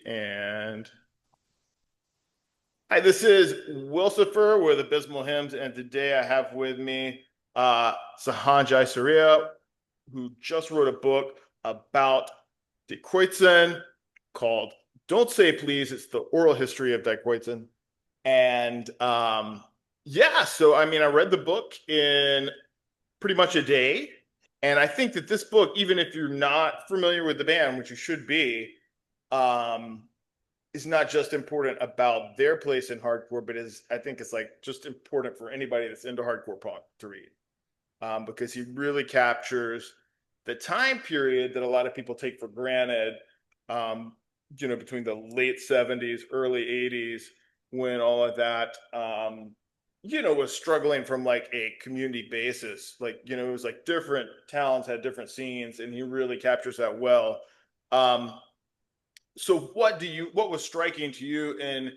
And hi, this is Wilsifer with Abysmal Hymns, and today I have with me Sahan Jayasuriya, who just wrote a book about Die Kreuzen called "Don't Say Please." It's the oral history of Die Kreuzen, and yeah. So I mean, I read the book in pretty much a day, and I think that this book, even if you're not familiar with the band, which you should be, um, is not just important about their place in hardcore, but is I think it's like just important for anybody that's into hardcore punk to read, because he really captures the time period that a lot of people take for granted. Um, Between the late '70s, early '80s, when all of that, was struggling from like a community basis. Like, it was like different towns had different scenes, and he really captures that well. Um, so what was striking to you in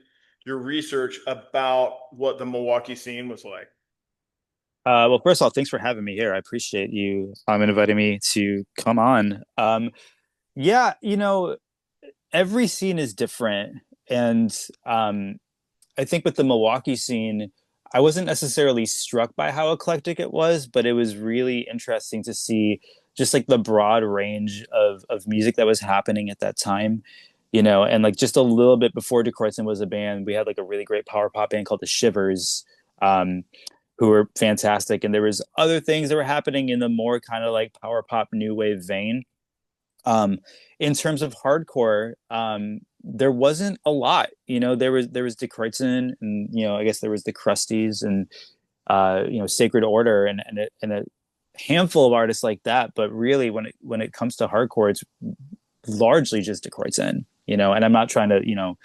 your research about what the Milwaukee scene was like? Well, first of all, thanks for having me here. I appreciate you inviting me to come on. Yeah, every scene is different, and I think with the Milwaukee scene, I wasn't necessarily struck by how eclectic it was, but it was really interesting to see just like the broad range of music that was happening at that time. And like just a little bit before De Kreuzen was a band, we had like a really great power pop band called the Shivers. Um, who were fantastic. And there was other things that were happening in the more kind of like power pop new wave vein. Um, in terms of hardcore, there wasn't a lot. There was De Kreuzen, and I guess there was the Crusties and Sacred Order, and a handful of artists like that. But really, when it comes to hardcore, it's largely just De Kreuzen. And I'm not trying to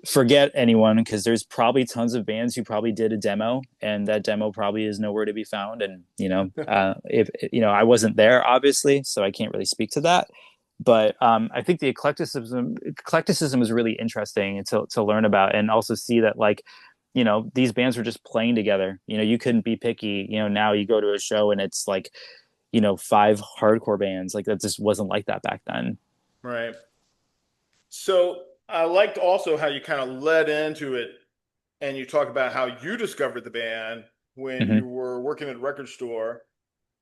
forget anyone because there's probably tons of bands who probably did a demo and that demo probably is nowhere to be found. And if I wasn't there obviously, so I can't really speak to that. But I think the eclecticism is really interesting to learn about, and also see that like these bands were just playing together. You couldn't be picky. Now you go to a show and it's like five hardcore bands. Like that just wasn't like that back then. Right. So I liked also how you kind of led into it, and you talk about how you discovered the band when Mm-hmm. you were working at a record store.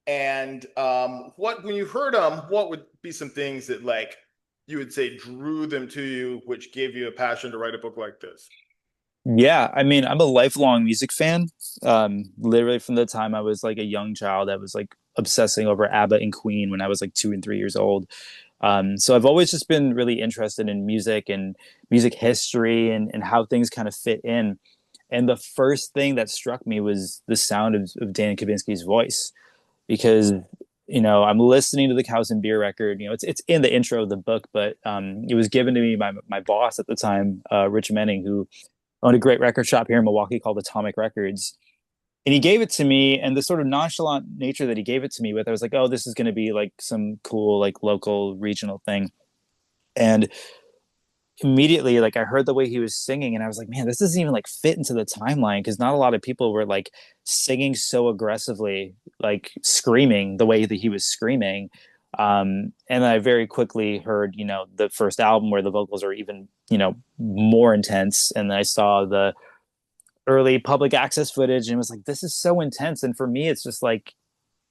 And what when you heard them, what would be some things that like you would say drew them to you, which gave you a passion to write a book like this? Yeah, I mean, I'm a lifelong music fan. Literally from the time I was like a young child, I was like obsessing over ABBA and Queen when I was like 2 and 3 years old. So I've always just been really interested in music and music history and how things kind of fit in. And the first thing that struck me was the sound of Dan Kavinsky's voice, because I'm listening to the Cows and Beer record. It's in the intro of the book, but it was given to me by my boss at the time, Rich Menning, who owned a great record shop here in Milwaukee called Atomic Records. And he gave it to me, and the sort of nonchalant nature that he gave it to me with, I was like, oh, this is going to be like some cool, like local regional thing. And immediately, like, I heard the way he was singing, and I was like, man, this doesn't even like fit into the timeline, because not a lot of people were like singing so aggressively, like screaming the way that he was screaming. And I very quickly heard, the first album where the vocals are even, more intense. And then I saw the early public access footage and was like, this is so intense. And for me, it's just like,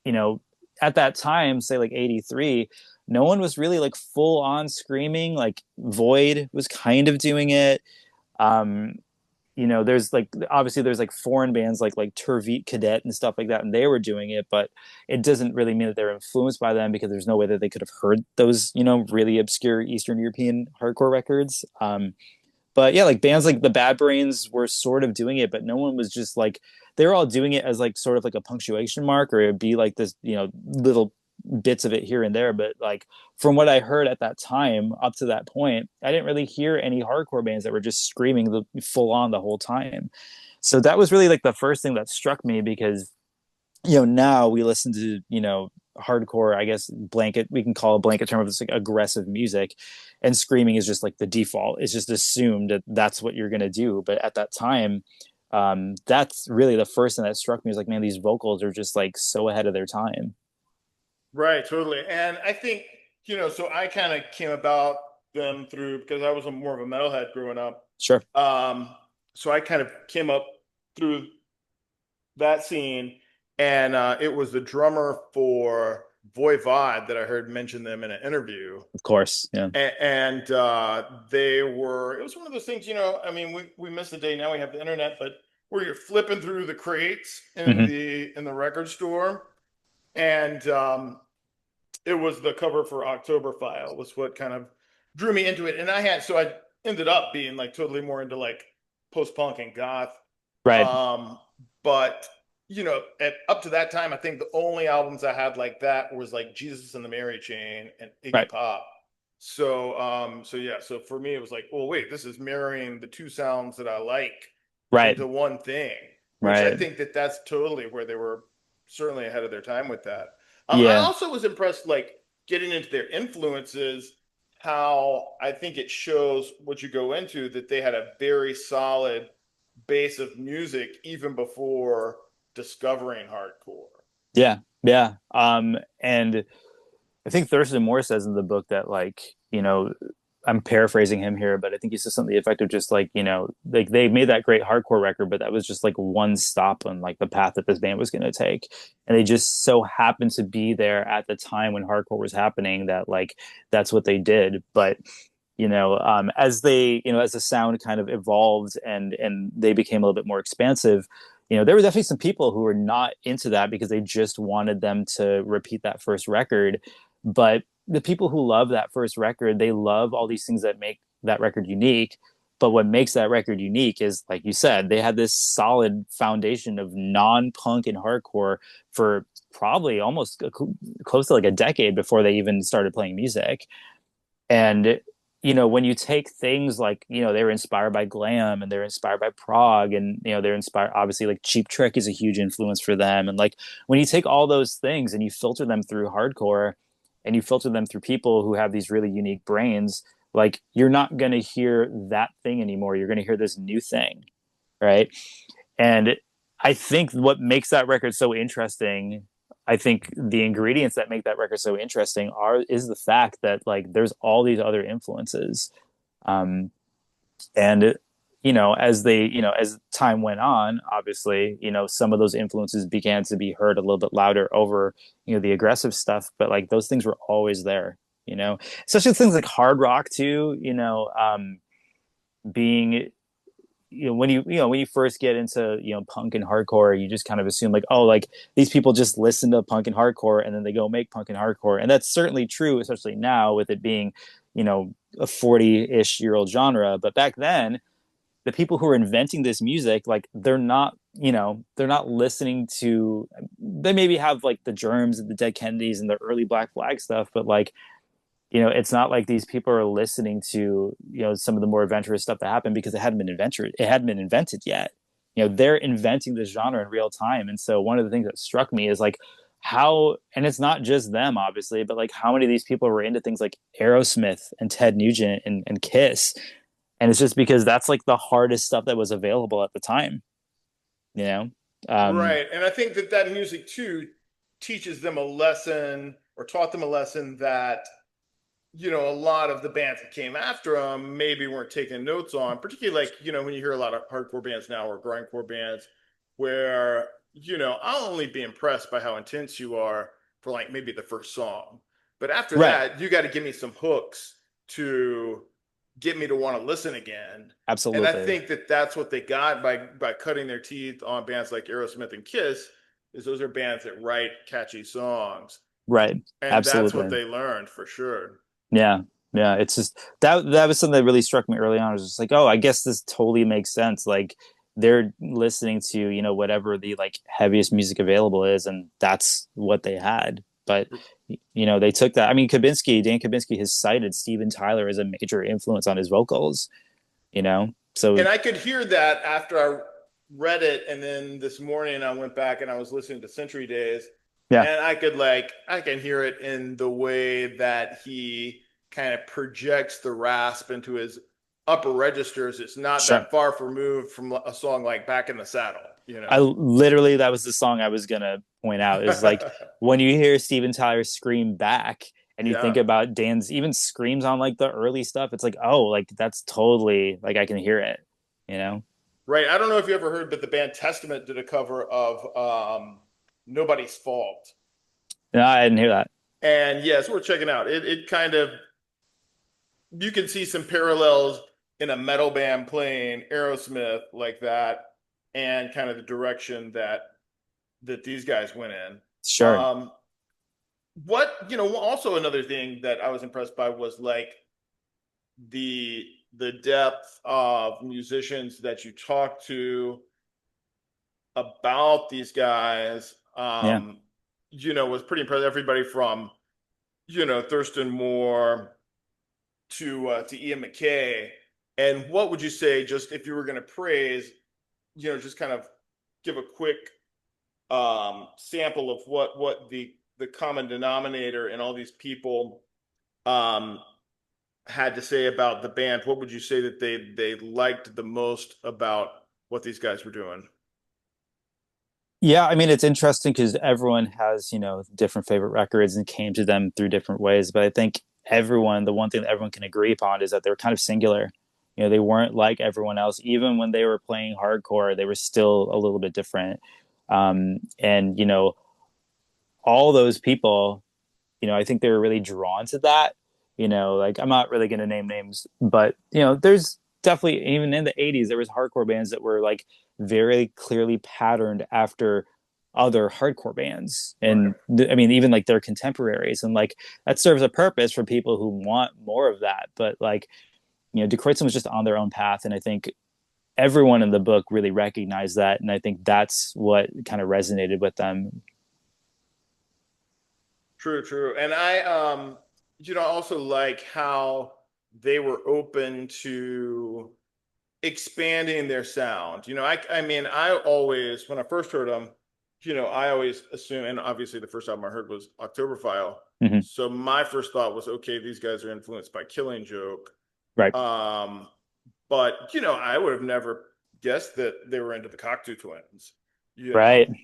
you know, at that time, say like 83, no one was really like full on screaming. Like Void was kind of doing it. Um, there's like obviously there's like foreign bands like Turvit Cadet and stuff like that, and they were doing it, but it doesn't really mean that they're influenced by them, because there's no way that they could have heard those, really obscure Eastern European hardcore records. But yeah, like bands like the Bad Brains were sort of doing it, but no one was just like, they were all doing it as like sort of like a punctuation mark, or it'd be like this, little bits of it here and there. But like from what I heard at that time, up to that point, I didn't really hear any hardcore bands that were just screaming the full on the whole time. So that was really like the first thing that struck me, because now we listen to, hardcore, I guess blanket, we can call a blanket term of this, like aggressive music, and screaming is just like the default. It's just assumed that that's what you're going to do. But at that time, that's really the first thing that struck me, was like, man, these vocals are just like so ahead of their time. Right, totally. And I think, so I kind of came about them through because I was more of a metalhead growing up. Sure. Um, so I kind of came up through that scene, and it was the drummer for Voivod that I heard mention them in an interview. Of course. Yeah. And they were, it was one of those things, I mean, we miss the day now we have the internet, but where you're flipping through the crates in Hmm. the record store. And it was the cover for October File was what kind of drew me into it. And I ended up being like totally more into like post punk and goth. Right. Um, but up to that time, I think the only albums I had like that was like Jesus and the Mary Chain and Iggy Right. Pop. So yeah, so for me it was like, well, wait, this is marrying the two sounds that I like Right. into one thing, which I Right. think that that's totally where they were certainly ahead of their time with that. I Yeah. also was impressed, like getting into their influences, how I think it shows what you go into that they had a very solid base of music even before discovering hardcore. Yeah. Yeah. And I think Thurston Moore says in the book that, like, I'm paraphrasing him here, but I think he says something effective, just like, like they made that great hardcore record, but that was just like one stop on like the path that this band was going to take. And they just so happened to be there at the time when hardcore was happening that like that's what they did. But as as the sound kind of evolved and they became a little bit more expansive, there were definitely some people who were not into that because they just wanted them to repeat that first record. But the people who love that first record, they love all these things that make that record unique. But what makes that record unique is, like you said, they had this solid foundation of non-punk and hardcore for probably almost close to like a decade before they even started playing music. And when you take things like, they were inspired by glam and they're inspired by prog, and they're inspired, obviously, like Cheap Trick is a huge influence for them. And like when you take all those things and you filter them through hardcore and you filter them through people who have these really unique brains, like you're not going to hear that thing anymore, you're going to hear this new thing, right? And I think what makes that record so interesting, I think the ingredients that make that record so interesting is the fact that like there's all these other influences. Um, and as time went on, obviously, some of those influences began to be heard a little bit louder over, the aggressive stuff, but like those things were always there, especially things like hard rock too, being when you first get into punk and hardcore, you just kind of assume like, oh, like these people just listen to punk and hardcore and then they go make punk and hardcore, and that's certainly true, especially now with it being a 40-ish-year-old genre. But back then, the people who are inventing this music, like they're not listening to, they maybe have like the Germs and the Dead Kennedys and the early Black Flag stuff, but like it's not like these people are listening to some of the more adventurous stuff that happened because it hadn't been invented yet. They're inventing this genre in real time. And so one of the things that struck me is like how, and it's not just them obviously, but like how many of these people were into things like Aerosmith and Ted Nugent and Kiss. And it's just because that's like the hardest stuff that was available at the time, you know? um Right. And I think that that music too teaches them a lesson or taught them a lesson that a lot of the bands that came after them maybe weren't taking notes on, particularly like, when you hear a lot of hardcore bands now or grindcore bands where, I'll only be impressed by how intense you are for like maybe the first song. But after right. that, you got to give me some hooks to get me to want to listen again. And I Absolutely. think that that's what they got by cutting their teeth on bands like Aerosmith and Kiss, is those are bands that write catchy songs. Right. And that's what Absolutely. they learned for sure. Yeah. Yeah. It's just that was something that really struck me early on. I was just like, oh, I guess this totally makes sense. Like they're listening to, whatever the like heaviest music available is, and that's what they had. But they took that. I mean, Dan Kabinski has cited Steven Tyler as a major influence on his vocals, So And I could hear that after I read it, and then this morning I went back and I was listening to Century Days, yeah, and I can hear it in the way that he kind of projects the rasp into his upper registers. It's not sure. that far removed from a song like Back in the Saddle, I literally, that was the song I was gonna point out, is like when you hear Steven Tyler scream back and you think Yeah. about Dan's even screams on like the early stuff, it's like, oh, like that's totally like I can hear it, you know? Right. I don't know if you ever heard, but the band Testament did a cover of Nobody's Fault. No, I didn't hear that. And yes, we're checking out. It kind of, you can see some parallels in a metal band playing Aerosmith like that, and kind of the direction that these guys went in. Sure. What, also another thing that I was impressed by was like the the depth of musicians that you talk to about these guys. Yeah. Was pretty impressive. Everybody from, Thurston Moore to Ian McKay. And what would you say, just if you were going to praise, just kind of give a quick sample of what the common denominator in all these people um, had to say about the band? What would you say that they liked the most about what these guys were doing? Yeah, I mean it's interesting because everyone has, different favorite records and came to them through different ways. But I think the one thing that everyone can agree upon is that they're kind of singular. They weren't like everyone else. Even when they were playing hardcore, they were still a little bit different. And all those people, I think they were really drawn to that. Like I'm not really going to name names, but there's definitely even in the 80s there was hardcore bands that were like very clearly patterned after other hardcore bands. Right. And I mean even like their contemporaries, and like that serves a purpose for people who want more of that. But like, De Kreuzen was just on their own path, and I think everyone in the book really recognized that, and I think that's what kind of resonated with them. True, true. And I also like how they were open to expanding their sound. I mean, I always, when I first heard them, I always assume, and obviously the first album I heard was Octoberfile. Mm-hmm. So my first thought was, okay, these guys are influenced by Killing Joke. Right. Um, but I would have never guessed that they were into the Cocteau Twins. You Right. know,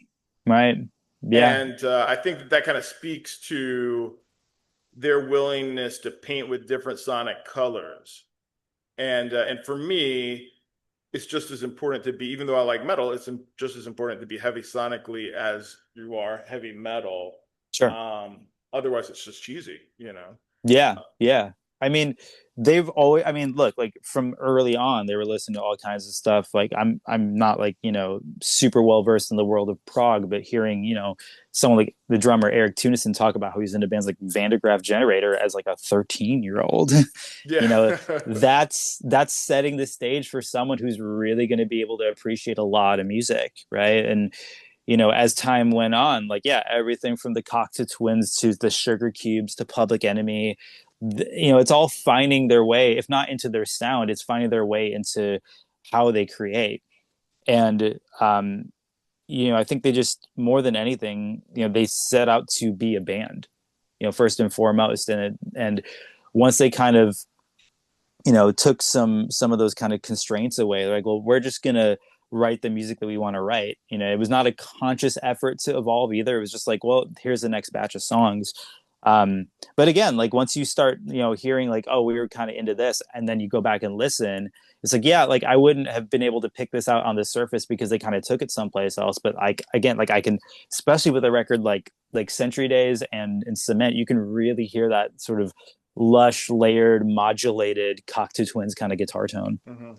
Right. Yeah. and I think that kind of speaks to their willingness to paint with different sonic colors. And for me, it's just as important to be, even though I like metal, it's just as important to be heavy sonically as you are heavy metal. Sure. Otherwise, it's just cheesy. Yeah, yeah. I mean, I mean, look, like from early on, they were listening to all kinds of stuff. Like I'm not like, super well versed in the world of prog, but hearing, someone like the drummer Eric Tunison talk about how he's into bands like Vandergraaf Generator as like a 13-year-old, Yeah. you know, that's setting the stage for someone who's really going to be able to appreciate a lot of music, right? And as time went on, like, yeah, everything from the Cocteau Twins to the Sugar Cubes to Public Enemy, it's all finding their way, if not into their sound, it's finding their way into how they create. And, I think they just, more than anything, they set out to be a band, first and foremost. And once they kind of, took some of those kind of constraints away, they're like, well, we're just going to write the music that we want to write. It was not a conscious effort to evolve either. It was just like, well, here's the next batch of songs. um but again, like once you start hearing like, oh, we were kind of into this, and then you go back and listen, it's like, yeah, like I wouldn't have been able to pick this out on the surface because they kind of took it someplace else. But like, again, like I can, especially with a record like Century Days and Cement, you can really hear that sort of lush, layered, modulated Cocteau Twins kind of guitar tone. Mhm.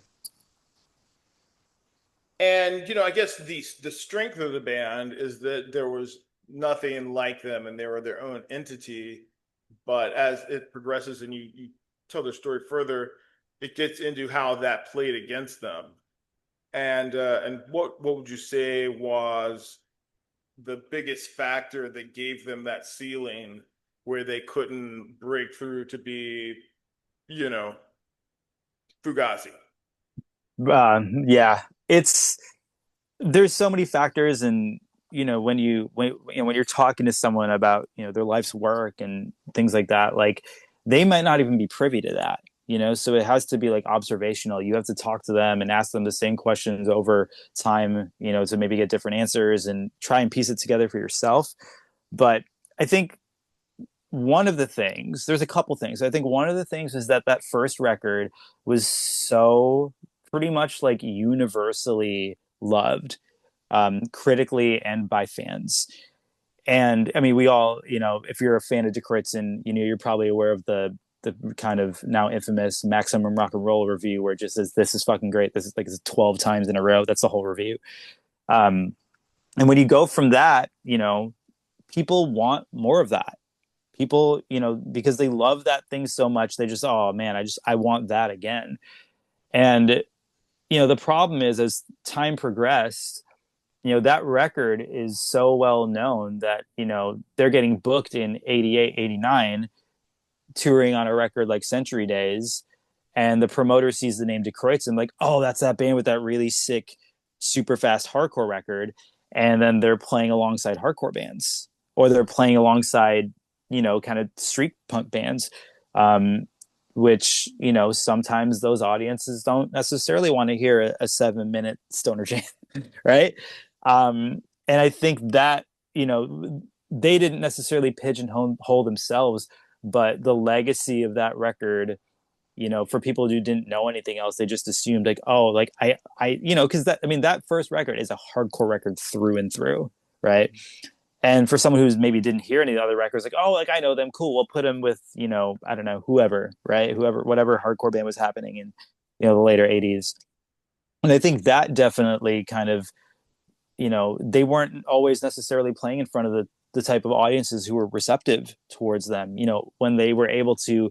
And I guess the strength of the band is that there was nothing like them, and they were their own entity. But as it progresses and you tell the story further, it gets into how that played against them. And what would you say was the biggest factor that gave them that ceiling where they couldn't break through to be, you know, Fugazi? Yeah, it's there's so many factors. And when you're talking to someone about their life's work and things like that, like they might not even be privy to that. So it has to be like observational. You have to talk to them and ask them the same questions over time, to maybe get different answers and try and piece it together for yourself. But I think one of the things, there's a couple things. I think one of the things is that that first record was so pretty much like universally loved, critically and by fans. And I mean, we all, if you're a fan of De Kreuzen, you're probably aware of the kind of now infamous Maximum Rock and Roll review where it just says, "This is fucking great. This is like it's 12 times in a row." That's the whole review. Um, and when you go from that, people want more of that. People, because they love that thing so much, they just, oh man, I want that again. And the problem is, as time progressed, that record is so well known that they're getting booked in 88, 89, touring on a record like Century Days, and the promoter sees the name De Kreuzen, like, oh, that's that band with that really sick super fast hardcore record. And then they're playing alongside hardcore bands, or they're playing alongside kind of street punk bands, um which sometimes those audiences don't necessarily want to hear a 7-minute stoner jam. Right. And I think that they didn't necessarily pigeonhole themselves, but the legacy of that record, for people who didn't know anything else, they just assumed like, oh, like because that, I mean, that first record is a hardcore record through and through, right? And for someone who's maybe didn't hear any of the other records, like, oh, like I know them, cool, we'll put them with, I don't know, whoever, right? Whoever, whatever hardcore band was happening in, the later 80s. And I think that definitely kind of, they weren't always necessarily playing in front of the type of audiences who were receptive towards them. When they were able to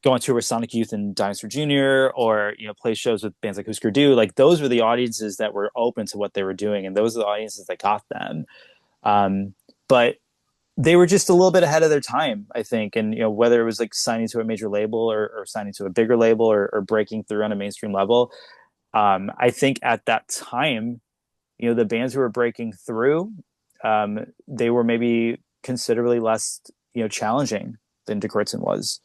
go on tour with Sonic Youth and Dinosaur Jr., or play shows with bands like Husker Du, like those were the audiences that were open to what they were doing, and those are the audiences that got them. But they were just a little bit ahead of their time, I think. And whether it was like signing to a major label, or signing to a bigger label, or breaking through on a mainstream level, I think at that time, the bands who were breaking through, they were maybe considerably less challenging than De Kreuzen was.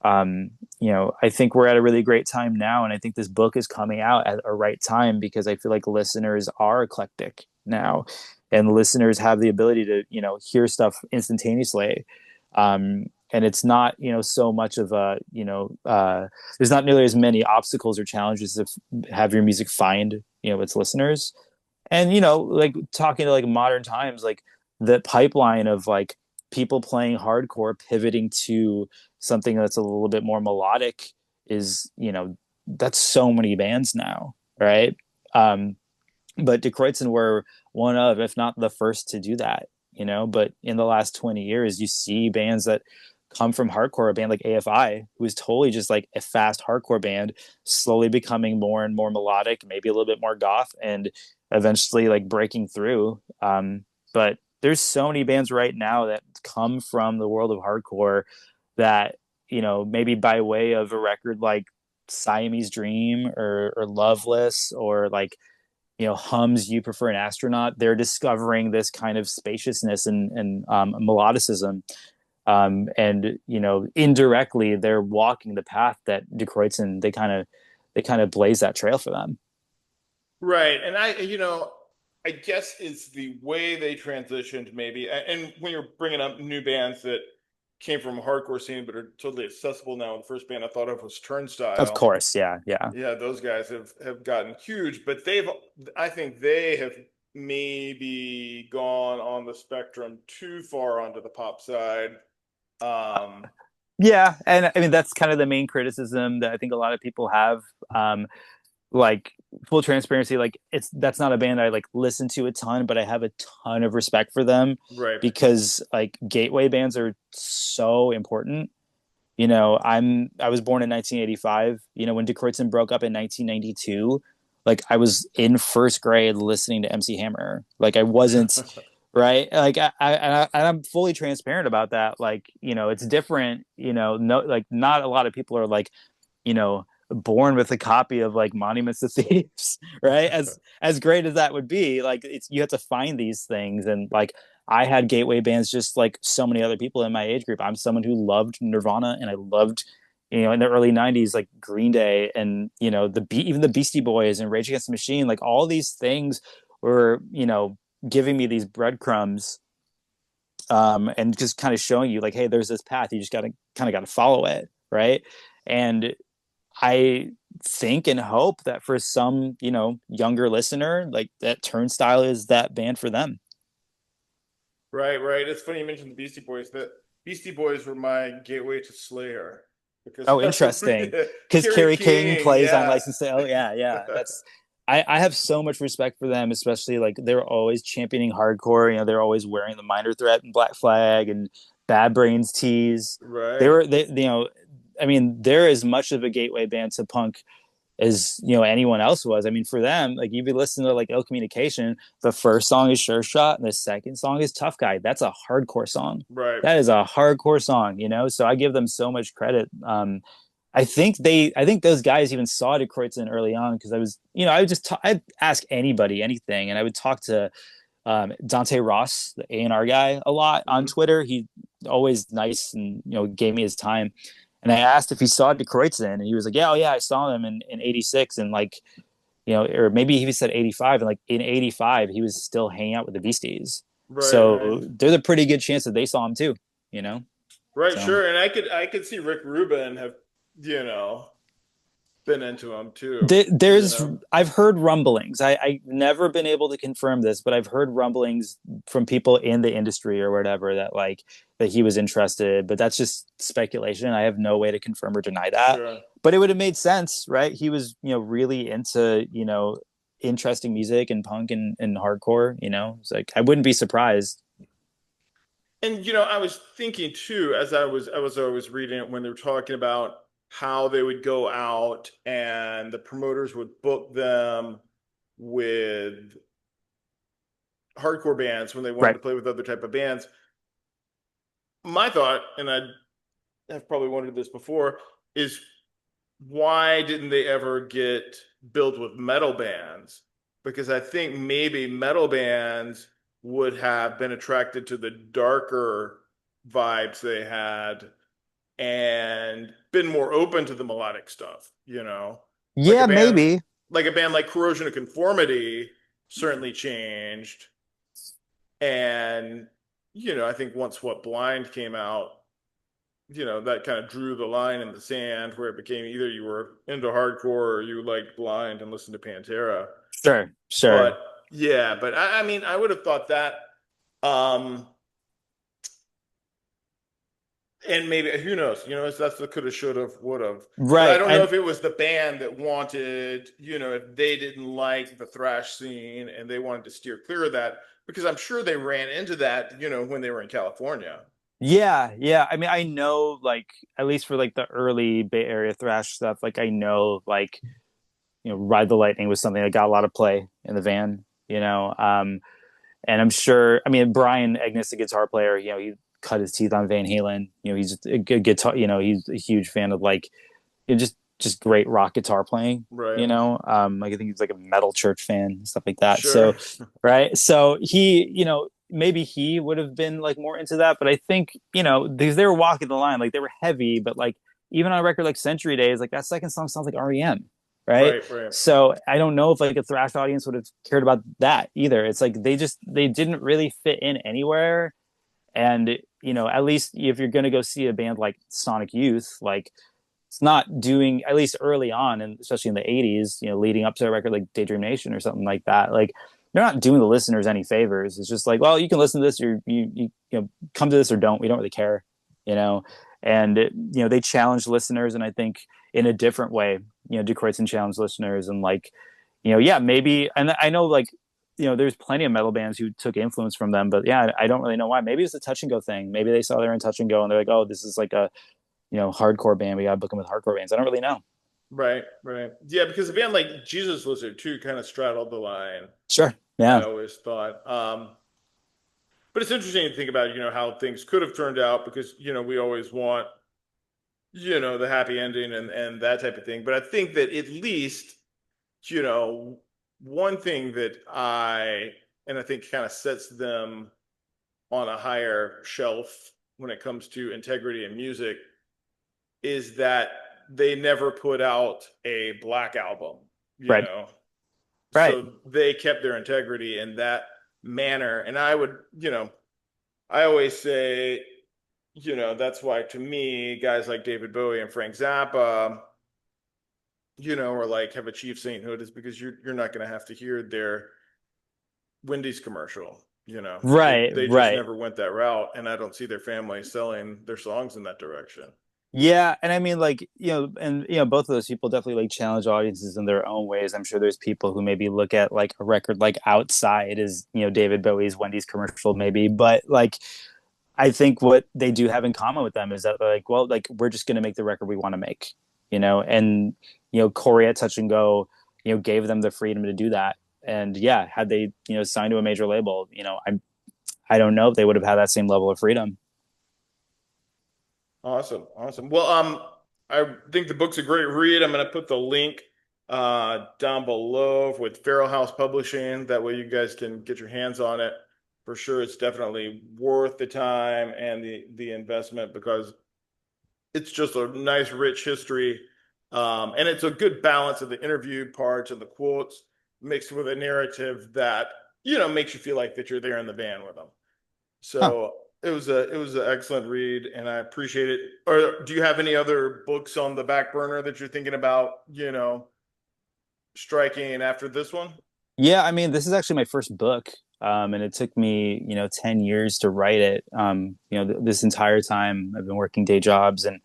I think we're at a really great time now, and I think this book is coming out at a right time because I feel like listeners are eclectic now, and listeners have the ability to hear stuff instantaneously. And it's not so much of a there's not nearly as many obstacles or challenges to have your music find its listeners. And like talking to like modern times, like the pipeline of like people playing hardcore pivoting to something that's a little bit more melodic is that's so many bands now, right? But De Kreuzen were one of, if not the first to do that. But in the last 20 years you see bands that come from hardcore, a band like AFI, who is totally just like a fast hardcore band, slowly becoming more and more melodic, maybe a little bit more goth, and eventually like breaking through. But there's so many bands right now that come from the world of hardcore that, maybe by way of a record like Siamese Dream, or Loveless, or like, Hums You Prefer an Astronaut, they're discovering this kind of spaciousness and melodicism. And indirectly they're walking the path that De Kreuzen, they kind of blaze that trail for them. Right. And I guess it's the way they transitioned maybe. And when you're bringing up new bands that came from a hardcore scene but are totally accessible now, the first band I thought of was Of Turnstile. course, yeah, yeah. Yeah, those guys have gotten huge, but I think they have maybe gone on the spectrum too far onto the pop side. Um, Yeah, and I mean that's kind of the main criticism that I think a lot of people have. Like, full transparency, like that's not a band I like listen to a ton, but I have a ton of respect for them right. because like gateway bands are so important. I was born in 1985. When De Kreuzen broke up in 1992, like I was in first grade listening to MC Hammer. Like I wasn't, right. Like I'm fully transparent about that. Like it's different. No, like not a lot of people are like born with a copy of like Monuments to Thieves, right? As great as that would be, like it's you have to find these things. And like I had gateway bands just like so many other people in my age group. I'm someone who loved Nirvana, and I loved in the early 90s like Green Day, and even the Beastie Boys and Rage Against the Machine. Like all these things were giving me these breadcrumbs and just kind of showing you like, hey, there's this path, you just gotta kind of got to follow it, right? And I think and hope that for some, younger listener, like that Turnstile is that band for them. Right, right. It's funny you mentioned the Beastie Boys. The Beastie Boys were my gateway to Slayer because Oh, interesting. Because Kerry Kerry King King, plays on yeah. License to. Oh, yeah, yeah. I have so much respect for them, especially like they're always championing hardcore. They're always wearing the Minor Threat and Black Flag and Bad Brains tees. Right, I mean, they're as much of a gateway band to punk as anyone else was. I mean, for them, like you've been listening to like Ill Communication, the first song is Sure Shot, and the second song is Tough Guy. That's a hardcore song. right. That is a hardcore song. So I give them so much credit. I think those guys even saw De Kreuzen early on because I would I'd ask anybody anything, and I would talk to Dante Ross, the A&R guy, a lot on Mhm. Twitter. He always nice and gave me his time. And I asked if he saw De Kreuzen, and he was like, "Yeah, oh yeah, I saw him in '86." And like, or maybe he said '85, and like in '85, he was still hanging out with the Beasties. Right, right. So there's a pretty good chance that they saw him too. You know, Right, so sure. And I could see Rick Rubin have, you know, been into him too. I've heard rumblings. I've never been able to confirm this, but I've heard rumblings from people in the industry or whatever that like that he was interested, but that's just speculation. I have no way to confirm or deny that. Sure. But it would have made sense, right? He was, really into, interesting music and punk and hardcore. It's like I wouldn't be surprised. And I was thinking too, as I was always reading it when they were talking about how they would go out and the promoters would book them with hardcore bands when they wanted Right. to play with other type of bands. My thought, and I have probably wondered this before, is why didn't they ever get built with metal bands? Because I think maybe metal bands would have been attracted to the darker vibes they had and been more open to the melodic stuff. Like a Yeah, band maybe. like a band like Corrosion of Conformity certainly changed. And I think once What Blind came out, that kind of drew the line in the sand where it became either you were into hardcore or you liked Blind and listened to Pantera. Sure, sure. But yeah, but I mean, I would have thought that. Um, and maybe who knows? That's the coulda, shoulda, would have. But I Right. don't know And if it was the band that wanted, if they didn't like the thrash scene and they wanted to steer clear of that, because I'm sure they ran into that, when they were in California. yeah, yeah. I mean, I know like at least for like the early Bay Area thrash stuff, like I know like Ride the Lightning was something that got a lot of play in the van. And I'm sure, I mean, Brian Agnes, the guitar player, he cut his teeth on Van Halen. He's a good guitar, he's a huge fan of like just great rock guitar playing. Right. Like I think he's like a metal church fan, stuff like that. So, Sure. right. So he, maybe he would have been like more into that, but I think, because they were walking the line, like they were heavy, but like even on a record like Century Days, like that second song sounds like REM, right? Right, right. So I don't know if like a thrash audience would have cared about that either. It's like they didn't really fit in anywhere. And at least if you're gonna go see a band like Sonic Youth, like it's not doing, at least early on, and especially in the 80s, leading up to a record like Daydream Nation or something like that, like they're not doing the listeners any favors. It's just like, well, you can listen to this or you come to this or don't. We don't really care, you know. And they challenge listeners, and I think in a different way. De Kreuzen challenged listeners, and like, yeah, maybe. And I know like, there's plenty of metal bands who took influence from them, but yeah, I don't really know why. Maybe it's a touch and go thing. Maybe they saw they're in touch and go, and they're like, oh, this is like a hardcore band. We got to book them with hardcore bands. I don't really know. Right, right. Yeah, because a band like Jesus Lizard too kind of straddled the line, Sure. I Yeah. always thought. But it's interesting to think about, how things could have turned out because, we always want, the happy ending and that type of thing. But I think that at least, you know, one thing that and I think kind of sets them on a higher shelf when it comes to integrity in music is that they never put out a black album, you Right. know. Right. So they kept their integrity in that manner. And I would, I always say, that's why to me, guys like David Bowie and Frank Zappa, or like have achieved sainthood is because you're not going to have to hear their Wendy's commercial. They Right, they just right. never went that route, and I don't see their family selling their songs in that direction. Yeah, and I mean, like, and both of those people definitely like challenge audiences in their own ways. I'm sure there's people who maybe look at like a record like Outside as, David Bowie's Wendy's commercial, maybe, but like I think what they do have in common with them is that they're like, well, like we're just gonna make the record we want to make, and Corey at Touch and Go, gave them the freedom to do that. And yeah, had they, signed to a major label, I don't know if they would have had that same level of freedom. Awesome, awesome. Well, I think the book's a great read. I'm going to put the link down below with Feral House Publishing. That way, you guys can get your hands on it. For sure, it's definitely worth the time and the investment because it's just a nice, rich history, and it's a good balance of the interview parts and the quotes mixed with a narrative that makes you feel like that you're there in the band with them. Huh. So it was an excellent read, and I appreciate it. Or do you have any other books on the back burner that you're thinking about, striking after this one? Yeah, I mean, this is actually my first book, and it took me, 10 years to write it. This entire time I've been working day jobs, and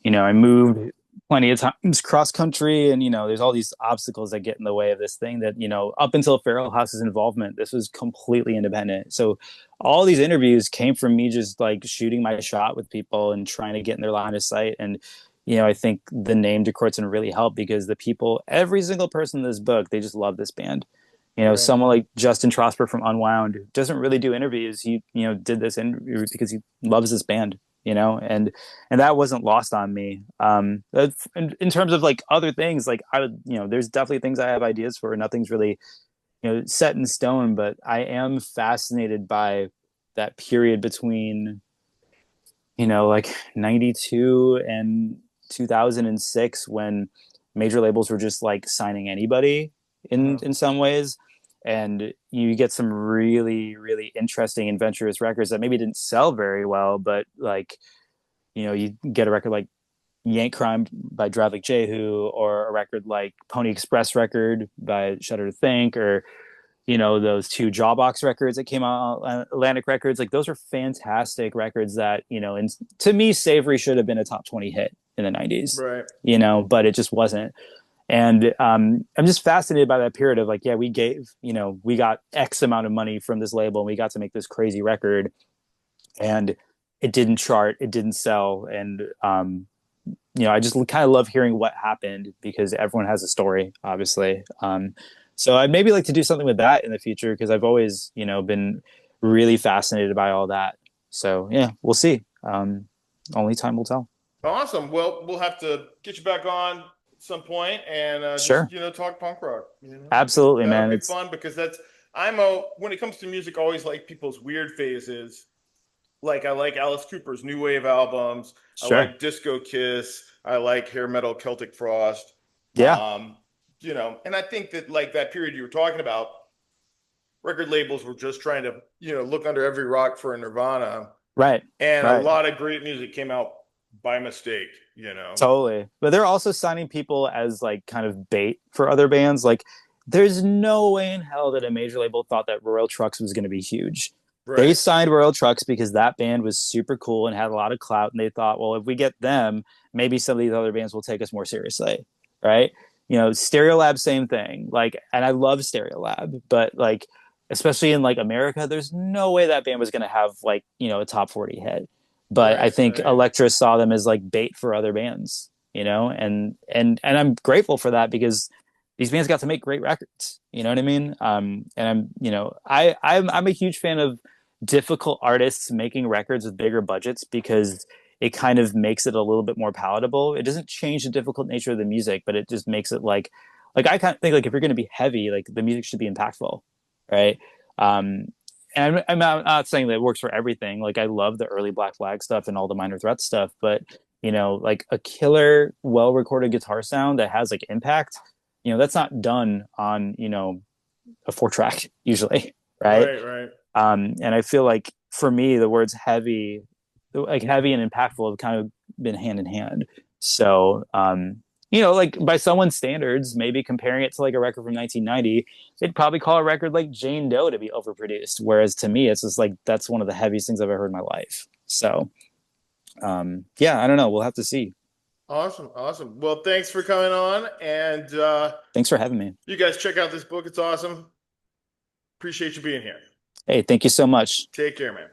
I moved plenty of times cross country, and there's all these obstacles that get in the way of this thing that, up until Feral House's involvement, this was completely independent. So all these interviews came from me just like shooting my shot with people and trying to get in their line of sight. And, I think the name De Kreuzen really helped because the people, every single person in this book, they just love this band. Right. Someone like Justin Trosper from Unwound who doesn't really do interviews. He, did this interview because he loves this band, and that wasn't lost on me. In terms of like other things, like I would, there's definitely things I have ideas for. Nothing's really, set in stone, but I am fascinated by that period between, like 92 and 2006 when major labels were just like signing anybody in Uh-huh. some ways, and you get some really really interesting adventurous records that maybe didn't sell very well, but like you get a record like Yank Crime by Drive Like Jehu, or a record like Pony Express record by Shudder to Think, or those two Jawbox records that came out, Atlantic Records. Like those are fantastic records that and to me, Savory should have been a top 20 hit in the 90s. Right. But it just wasn't. And I'm just fascinated by that period of like, yeah, we got X amount of money from this label, and we got to make this crazy record, and it didn't chart, it didn't sell, and I just kind of love hearing what happened because everyone has a story, obviously. So I'd maybe like to do something with that in the future because I've always, been really fascinated by all that. So yeah, we'll see. Only time will tell. Awesome. Well, we'll have to get you back on at some point and just Sure, talk punk rock. absolutely, That'll man. be It's fun because I'm a when it comes to music, I always like people's weird phases. Like I like Alice Cooper's new wave albums. I sure, like Disco Kiss. I like hair metal, Celtic Frost. yeah, Um, and I think that like that period you were talking about, record labels were just trying to, look under every rock for a Nirvana, right, and a right. lot of great music came out by mistake. Totally. But they're also signing people as like kind of bait for other bands. Like there's no way in hell that a major label thought that Royal Trucks was going to be huge. They Right, signed Royal Trucks because that band was super cool and had a lot of clout, and they thought, well, if we get them, maybe some of these other bands will take us more seriously, right? Stereolab, same thing. Like, and I love Stereolab, but like, especially in like America, there's no way that band was going to have like a top 40 hit. But I right, think right, Elektra saw them as like bait for other bands, and I'm grateful for that because these bands got to make great records. You know what I mean? And I'm a huge fan of difficult artists making records with bigger budgets because it kind of makes it a little bit more palatable. It doesn't change the difficult nature of the music, but it just makes it like I kind of think like if you're going to be heavy, like the music should be impactful, right? Um, and I'm not saying that it works for everything. Like I love the early Black Flag stuff and all the Minor Threat stuff, but like a killer, well recorded guitar sound that has like impact, that's not done on a 4-track usually, right? right, right. And I feel like for me, the words heavy, like heavy and impactful, have kind of been hand in hand. So, like by someone's standards, maybe comparing it to like a record from 1990, they'd probably call a record like Jane Doe to be overproduced. Whereas to me, it's just like that's one of the heaviest things I've ever heard in my life. So, yeah, I don't know. We'll have to see. Awesome, awesome. Well, thanks for coming on, and Thanks for having me. you guys check out this book. It's awesome. Appreciate you being here. Hey, thank you so much. Take care, man.